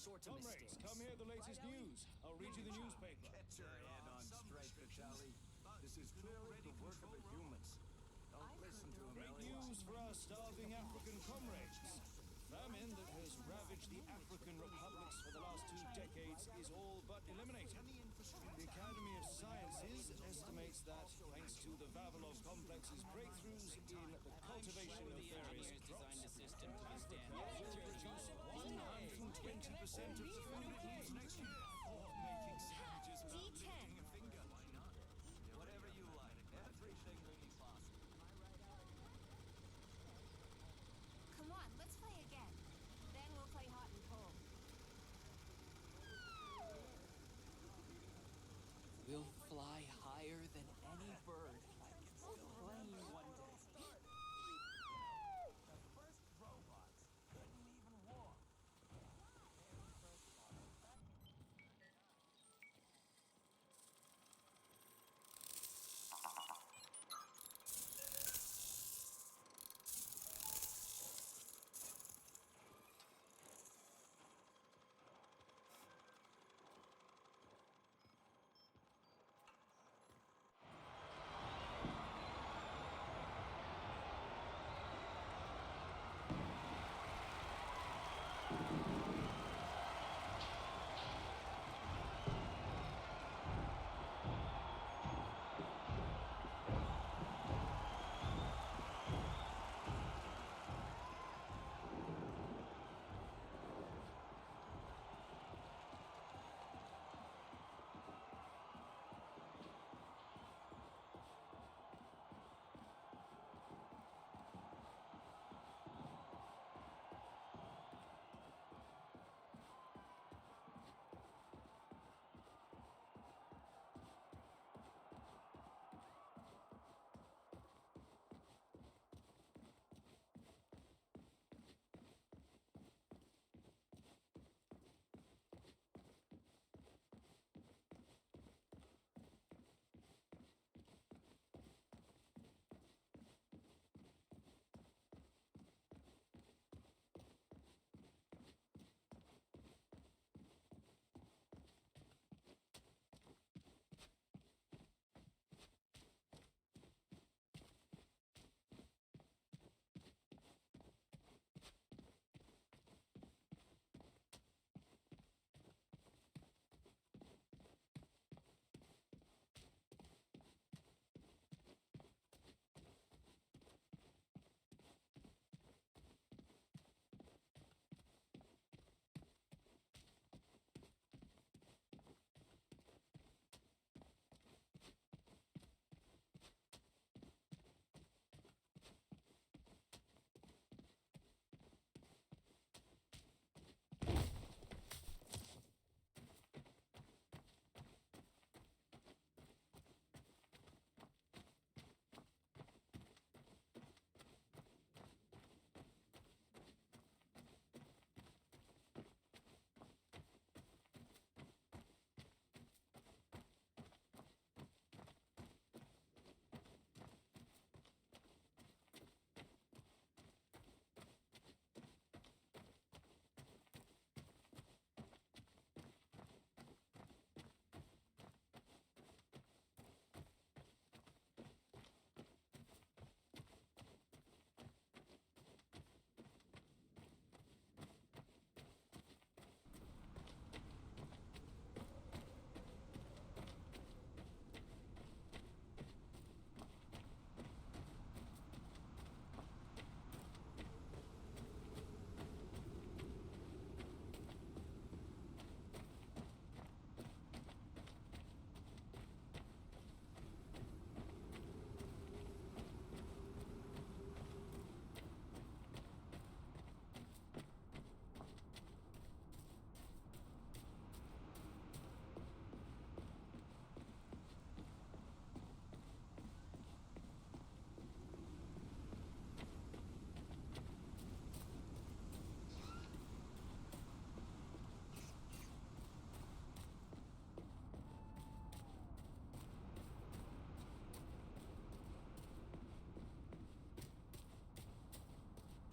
sorts of Comrades, mistakes. come hear the latest news. I'll read you the newspaper. Get your head on straight, Vitaly. This is clearly the work of the humans. Don't listen to him, Great Ellie. news for our starving African comrades. Famine that has ravaged the African republics for the last 2 decades is all but eliminated. The Academy of Sciences estimates that, thanks to the Vavilov complex's breakthroughs in the cultivation of various crops, system to Africa will produce 120% of the food it needs. Making sandwiches without D10. lifting a finger. Why not? Whatever you like. Everything will be possible. Come on, let's play again. Then we'll play hot and cold. We'll fly higher than any bird. Plane one day. The first robots couldn't even walk.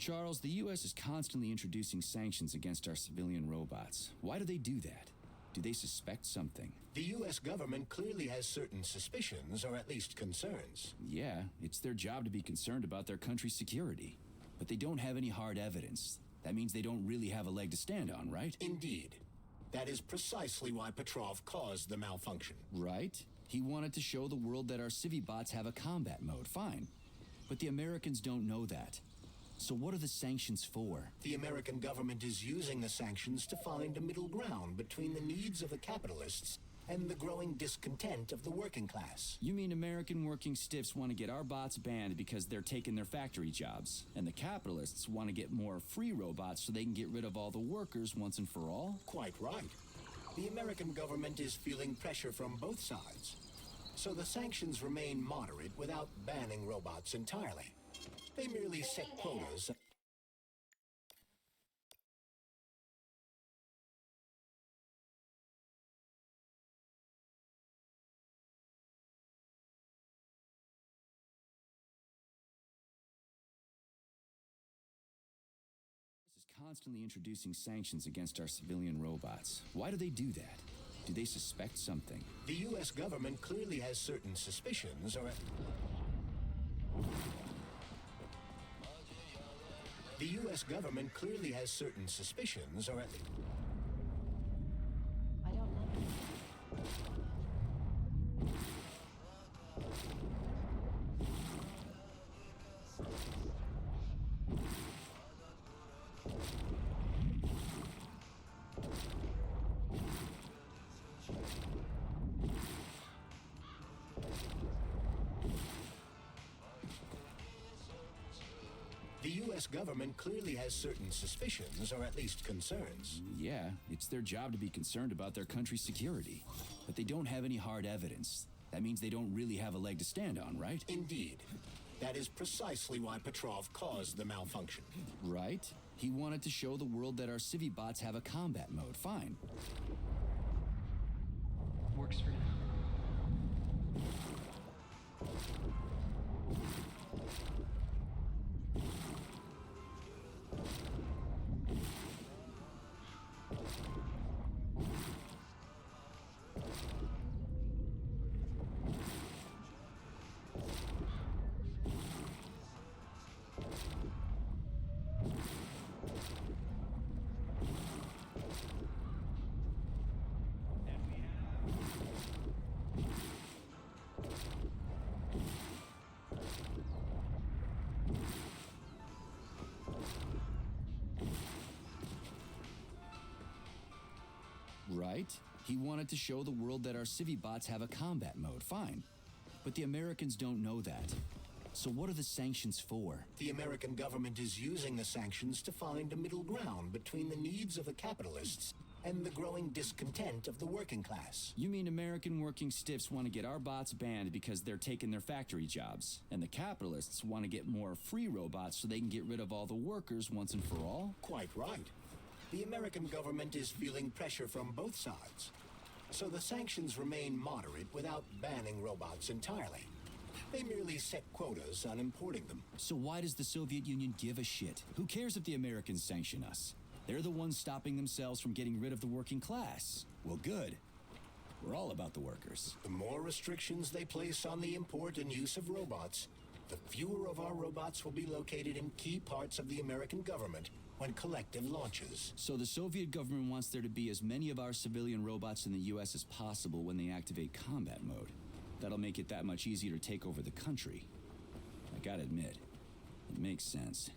Charles, the U.S. is constantly introducing sanctions against our civilian robots. Why do they do that? Do they suspect something? The U.S. government clearly has certain suspicions, or at least concerns. Yeah, it's their job to be concerned about their country's security. But they don't have any hard evidence. That means they don't really have a leg to stand on, right? Indeed. That is precisely why Petrov caused the malfunction. Right. He wanted to show the world that our Civibots have a combat mode, fine. But the Americans don't know that. So what are the sanctions for? The American government is using the sanctions to find a middle ground between the needs of the capitalists and the growing discontent of the working class. You mean American working stiffs want to get our bots banned because they're taking their factory jobs, and the capitalists want to get more free robots so they can get rid of all the workers once and for all? Quite right. The American government is feeling pressure from both sides. So the sanctions remain moderate without banning robots entirely. They merely set quotas. Is constantly introducing sanctions against our civilian robots. Why do they do that? Do they suspect something? The U.S. government clearly has certain suspicions, or... The U.S. government clearly has certain suspicions, or at least... I don't know. The U.S. government clearly has certain suspicions, or at least concerns. Yeah, it's their job to be concerned about their country's security. But they don't have any hard evidence. That means they don't really have a leg to stand on, right? Indeed. That is precisely why Petrov caused the malfunction. Right. He wanted to show the world that our Civibots have a combat mode, fine. Works for now. Right. He wanted to show the world that our Civibots have a combat mode, fine. But the Americans don't know that. So what are the sanctions for? The American government is using the sanctions to find a middle ground between the needs of the capitalists and the growing discontent of the working class. You mean American working stiffs want to get our bots banned because they're taking their factory jobs, and the capitalists want to get more free robots so they can get rid of all the workers once and for all? Quite right. The American government is feeling pressure from both sides. So the sanctions remain moderate without banning robots entirely. They merely set quotas on importing them. So why does the Soviet Union give a shit? Who cares if the Americans sanction us? They're the ones stopping themselves from getting rid of the working class. Well, good. We're all about the workers. The more restrictions they place on the import and use of robots, the fewer of our robots will be located in key parts of the American government when collective launches. So the Soviet government wants there to be as many of our civilian robots in the U.S. as possible when they activate combat mode. That'll make it that much easier to take over the country. I gotta admit, it makes sense.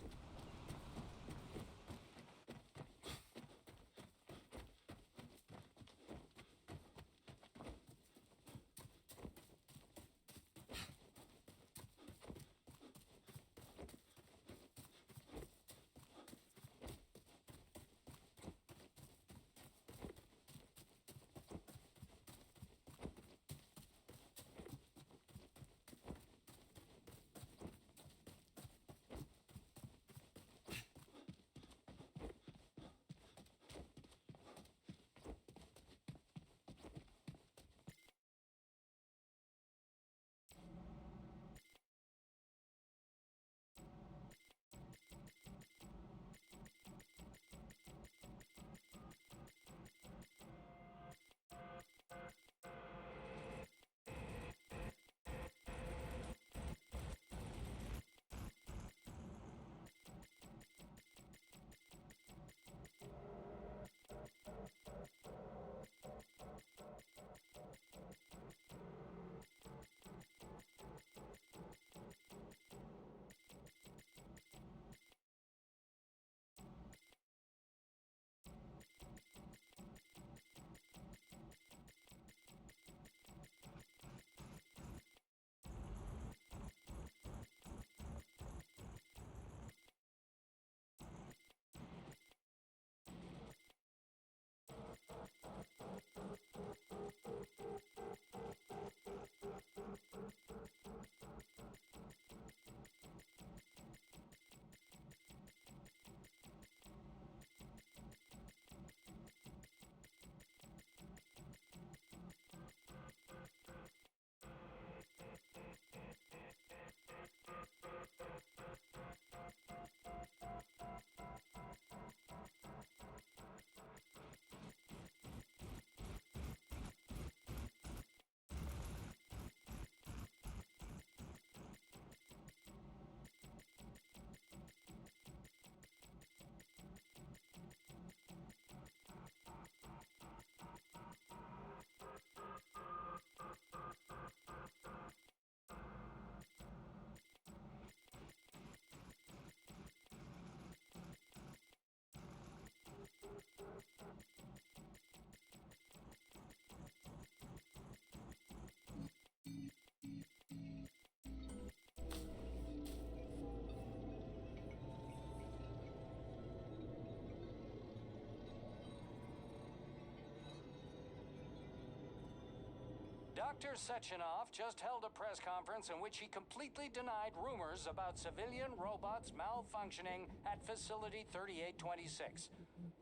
Dr. Sechenov just held a press conference in which he completely denied rumors about civilian robots malfunctioning at Facility 3826.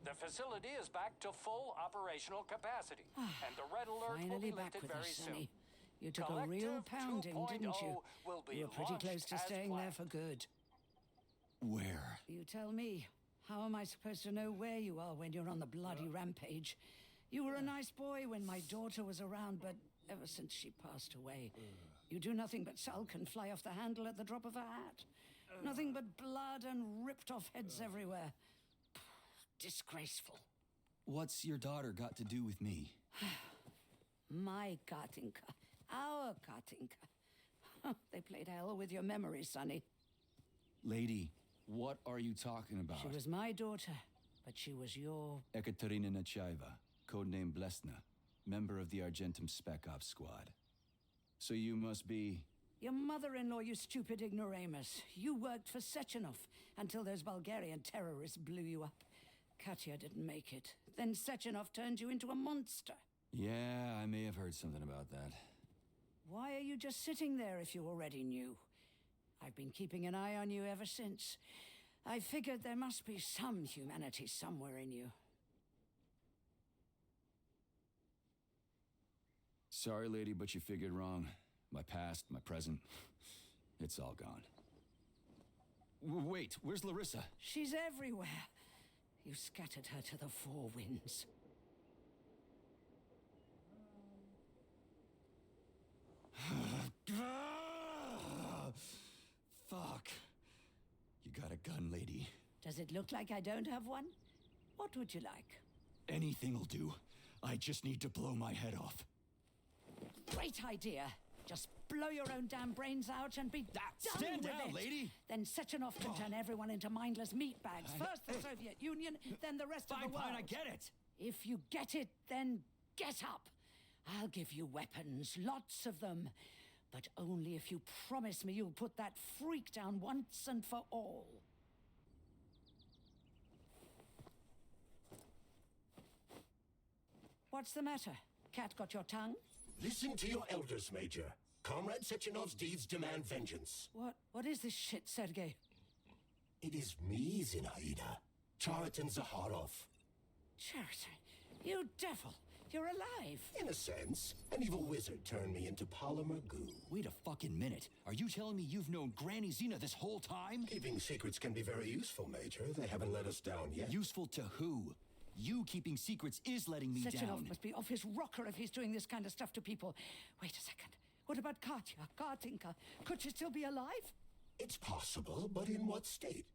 The facility is back to full operational capacity, and the red alert will Finally be back lifted with very us, soon. Sonny. You took a real Collective pounding, didn't you? 2.0 will be You were pretty close launched to as staying there planned. for good. Where? You tell me. How am I supposed to know where you are when you're on the bloody rampage? You were a nice boy when my daughter was around, but ever since she passed away, you do nothing but sulk and fly off the handle at the drop of a hat. Nothing but blood and ripped off heads everywhere. Disgraceful. What's your daughter got to do with me? My Katinka. Our Katinka. They played hell with your memory, Sonny. Lady, what are you talking about? She was my daughter, but she was your... Ekaterina Nechaeva, codename Blesna, member of the Argentum Spec Ops squad. So you must be... Your mother-in-law, you stupid ignoramus. You worked for Sechenov until those Bulgarian terrorists blew you up. Katya didn't make it. Then Sechenov turned you into a monster. Yeah, I may have heard something about that. Why are you just sitting there if you already knew? I've been keeping an eye on you ever since. I figured there must be some humanity somewhere in you. Sorry, lady, but you figured wrong. My past, my present, it's all gone. Wait, where's Larissa? She's everywhere. You scattered her to the four winds. Fuck. You got a gun, lady. Does it look like I don't have one? What would you like? Anything'll do. I just need to blow my head off. Great idea. Just blow your own damn brains out and be done stand with down, it. lady. Then Sechenov can turn everyone into mindless meatbags. First the Soviet Union, then the rest of the world. Fine, I get it. If you get it, then get up. I'll give you weapons, lots of them. But only if you promise me you'll put that freak down once and for all. What's the matter? Cat got your tongue? Listen to your elders, Major. Comrade Sechenov's deeds demand vengeance. What is this shit, Sergei? It is me, Zinaida. Chariton Zaharov. Chariton, you devil! You're alive! In a sense, an evil wizard turned me into polymer goo. Wait a fucking minute. Are you telling me you've known Granny Zena this whole time? Keeping secrets can be very useful, Major. They haven't let us down yet. Useful to who? You keeping secrets is letting me Sechenov down. must be off his rocker if he's doing this kind of stuff to people. Wait a second. What about Katya, Katinka? Could she still be alive? It's possible, but in what state?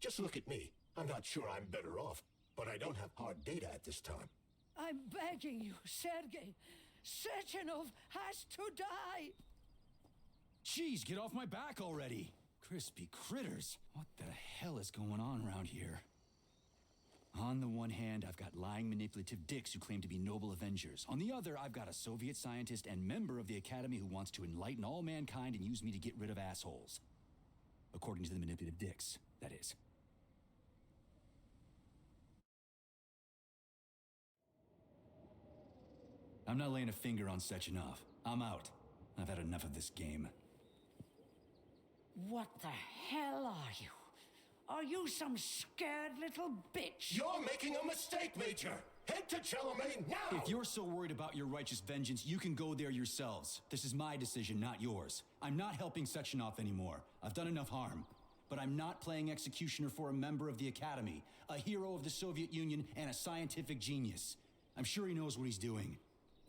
Just look at me. I'm not sure I'm better off, but I don't have hard data at this time. I'm begging you, Sergei. Sechenov has to die! Jeez, get off my back already. Crispy critters. What the hell is going on around here? On the one hand, I've got lying, manipulative dicks who claim to be noble avengers. On the other, I've got a Soviet scientist and member of the Academy who wants to enlighten all mankind and use me to get rid of assholes. According to the manipulative dicks, that is. I'm not laying a finger on Sechenov. I'm out. I've had enough of this game. What the hell are you? Are you some scared little bitch? You're making a mistake, Major! Head to Charlemagne now! If you're so worried about your righteous vengeance, you can go there yourselves. This is my decision, not yours. I'm not helping Sechenov anymore. I've done enough harm. But I'm not playing executioner for a member of the Academy, a hero of the Soviet Union, and a scientific genius. I'm sure he knows what he's doing.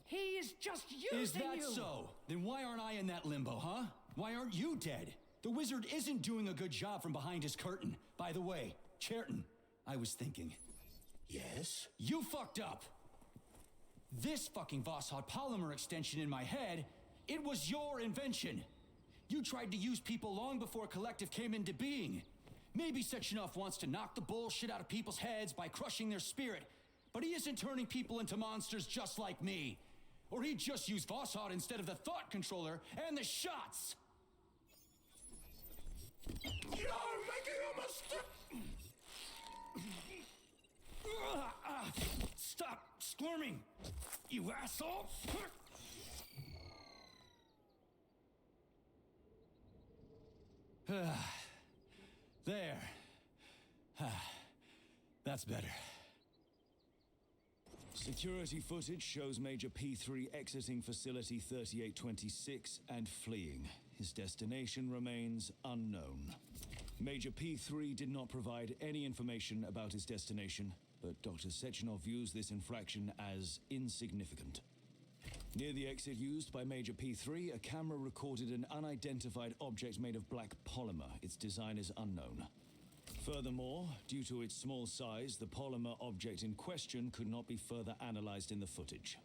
He is just using you! Is that so? Then why aren't I in that limbo, huh? Why aren't you dead? The wizard isn't doing a good job from behind his curtain. By the way, Cherton, I was thinking. Yes? You fucked up! This fucking Voskhod polymer extension in my head, it was your invention. You tried to use people long before Collective came into being. Maybe Sechenov wants to knock the bullshit out of people's heads by crushing their spirit, but he isn't turning people into monsters just like me. Or he'd just use Voskhod instead of the thought controller and the shots! You're making a mistake! Stop squirming, you asshole! There. That's better. Security footage shows Major P3 exiting Facility 3826 and fleeing. His destination remains unknown. Major P3 did not provide any information about his destination, but Dr. Sechenov views this infraction as insignificant. Near the exit used by Major P3, a camera recorded an unidentified object made of black polymer. Its design is unknown. Furthermore, due to its small size, the polymer object in question could not be further analyzed in the footage.